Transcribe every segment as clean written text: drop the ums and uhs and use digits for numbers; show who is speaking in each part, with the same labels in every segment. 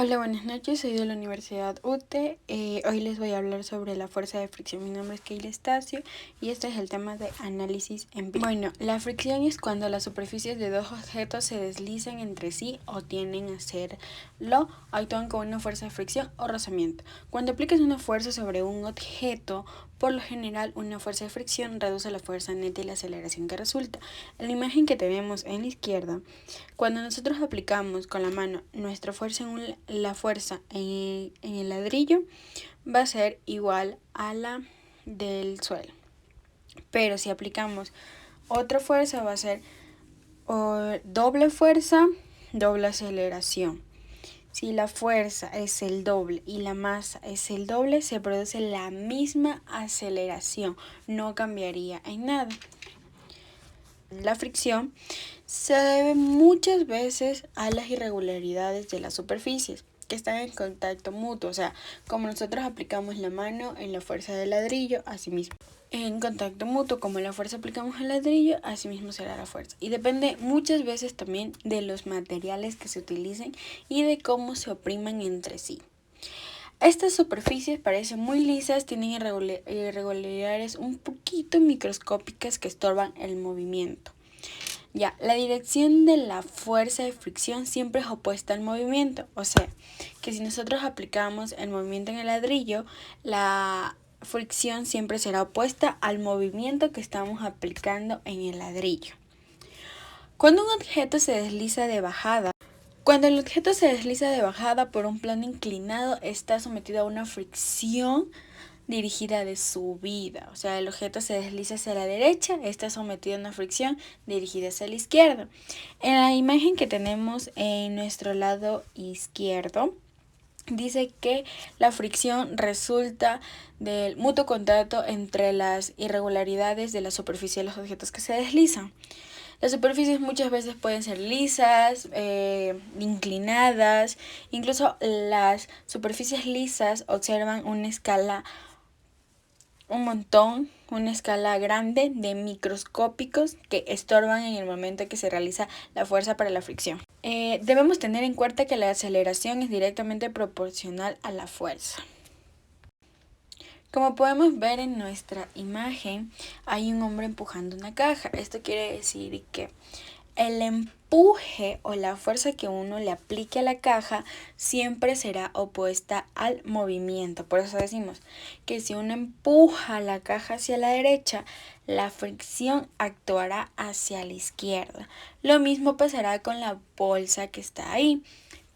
Speaker 1: Hola, buenas noches, soy de la Universidad UTE. Hoy les voy a hablar sobre la fuerza de fricción. Mi nombre es Keila Estacio y este es el tema de análisis empírico. Bueno, la fricción es cuando las superficies de dos objetos se deslizan entre sí o tienden a hacerlo, actúan con una fuerza de fricción o rozamiento. Cuando aplicas una fuerza sobre un objeto, por lo general, una fuerza de fricción reduce la fuerza neta y la aceleración que resulta. En la imagen que tenemos en la izquierda, cuando nosotros aplicamos con la mano nuestra fuerza la fuerza en el ladrillo, va a ser igual a la del suelo. Pero si aplicamos otra fuerza, va a ser doble fuerza, doble aceleración. Si la fuerza es el doble y la masa es el doble, se produce la misma aceleración, no cambiaría en nada. La fricción se debe muchas veces a las irregularidades de las superficies que están en contacto mutuo, o sea, como nosotros aplicamos la mano en la fuerza del ladrillo, así mismo. En contacto mutuo, como la fuerza aplicamos al ladrillo, así mismo será la fuerza. Y depende muchas veces también de los materiales que se utilicen y de cómo se opriman entre sí. Estas superficies parecen muy lisas, tienen irregularidades un poquito microscópicas que estorban el movimiento. Ya, la dirección de la fuerza de fricción siempre es opuesta al movimiento, o sea, que si nosotros aplicamos el movimiento en el ladrillo, la fricción siempre será opuesta al movimiento que estamos aplicando en el ladrillo. Cuando un objeto se desliza de bajada, Cuando el objeto se desliza de bajada por un plano inclinado, está sometido a una fricción dirigida de subida. O sea, el objeto se desliza hacia la derecha, está sometido a una fricción dirigida hacia la izquierda. En la imagen que tenemos en nuestro lado izquierdo, dice que la fricción resulta del mutuo contacto entre las irregularidades de la superficie de los objetos que se deslizan. Las superficies muchas veces pueden ser lisas, inclinadas, incluso las superficies lisas observan una escala grande de microscópicos que estorban en el momento que se realiza la fuerza para la fricción. Debemos tener en cuenta que la aceleración es directamente proporcional a la fuerza. Como podemos ver en nuestra imagen, hay un hombre empujando una caja. Esto quiere decir que el empuje o la fuerza que uno le aplique a la caja siempre será opuesta al movimiento. Por eso decimos que si uno empuja la caja hacia la derecha, la fricción actuará hacia la izquierda. Lo mismo pasará con la bolsa que está ahí.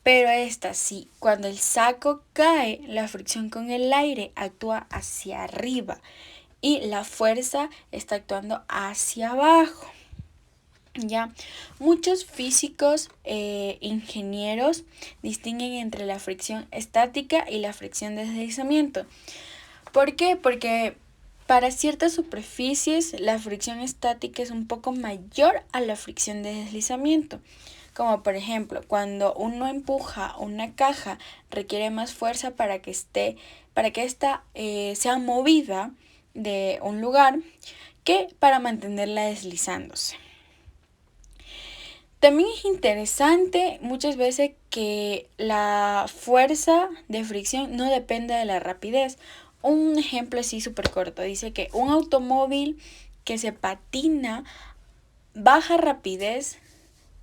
Speaker 1: Pero esta sí, cuando el saco cae, la fricción con el aire actúa hacia arriba y la fuerza está actuando hacia abajo. Ya, muchos físicos ingenieros distinguen entre la fricción estática y la fricción de deslizamiento. ¿Por qué? Porque para ciertas superficies la fricción estática es un poco mayor a la fricción de deslizamiento. Como por ejemplo, cuando uno empuja una caja, requiere más fuerza para que ésta sea movida de un lugar que para mantenerla deslizándose. También es interesante muchas veces que la fuerza de fricción no depende de la rapidez. Un ejemplo así súper corto, dice que un automóvil que se patina baja rapidez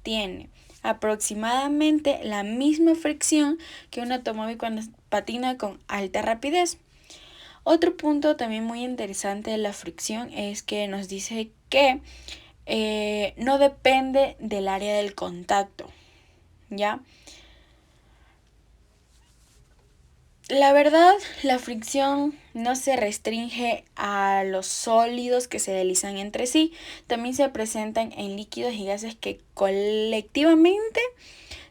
Speaker 1: tiene aproximadamente la misma fricción que un automóvil cuando patina con alta rapidez. Otro punto también muy interesante de la fricción es que nos dice que no depende del área del contacto, ¿ya? La verdad, la fricción no se restringe a los sólidos que se deslizan entre sí, también se presentan en líquidos y gases que colectivamente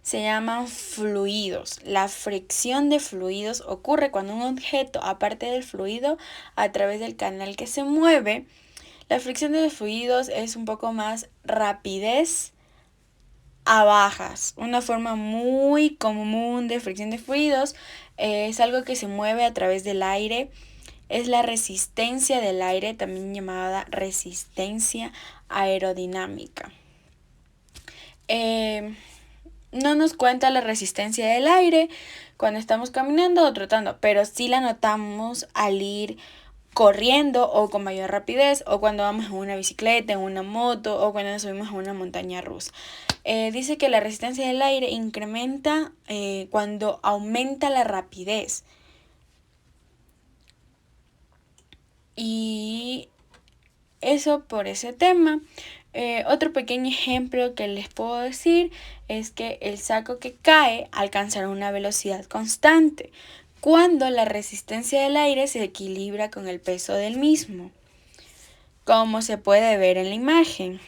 Speaker 1: se llaman fluidos. La fricción de fluidos ocurre cuando un objeto, aparte del fluido, a través del canal que se mueve. La fricción de los fluidos es un poco más rapidez a bajas. Una forma muy común de fricción de fluidos es algo que se mueve a través del aire. Es la resistencia del aire, también llamada resistencia aerodinámica. no nos cuenta la resistencia del aire cuando estamos caminando o trotando, pero sí la notamos al ir corriendo o con mayor rapidez, o cuando vamos en una bicicleta, en una moto, o cuando nos subimos a una montaña rusa. Dice que la resistencia del aire incrementa cuando aumenta la rapidez. Y eso por ese tema. Otro pequeño ejemplo que les puedo decir es que el saco que cae alcanzará una velocidad constante cuando la resistencia del aire se equilibra con el peso del mismo, como se puede ver en la imagen.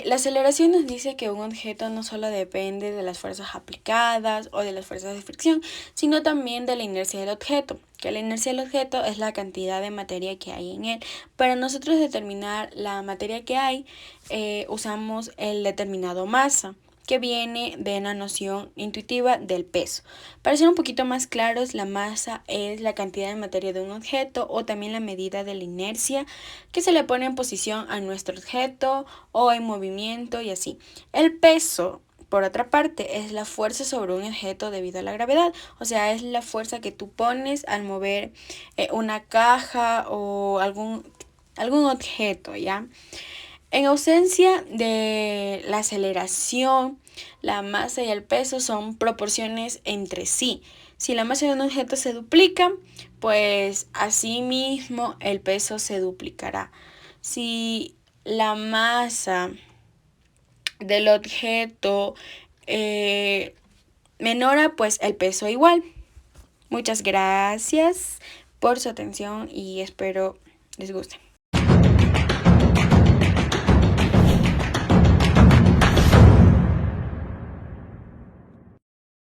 Speaker 1: La aceleración nos dice que un objeto no solo depende de las fuerzas aplicadas o de las fuerzas de fricción, sino también de la inercia del objeto, que la inercia del objeto es la cantidad de materia que hay en él. Para nosotros determinar la materia que hay, usamos el determinado masa, que viene de una noción intuitiva del peso. Para ser un poquito más claros, la masa es la cantidad de materia de un objeto o también la medida de la inercia que se le pone en posición a nuestro objeto o en movimiento y así. El peso, por otra parte, es la fuerza sobre un objeto debido a la gravedad, o sea, es la fuerza que tú pones al mover una caja o algún objeto, ¿ya? En ausencia de la aceleración, la masa y el peso son proporciones entre sí. Si la masa de un objeto se duplica, pues asimismo el peso se duplicará. Si la masa del objeto menora, pues el peso igual. Muchas gracias por su atención y espero les guste.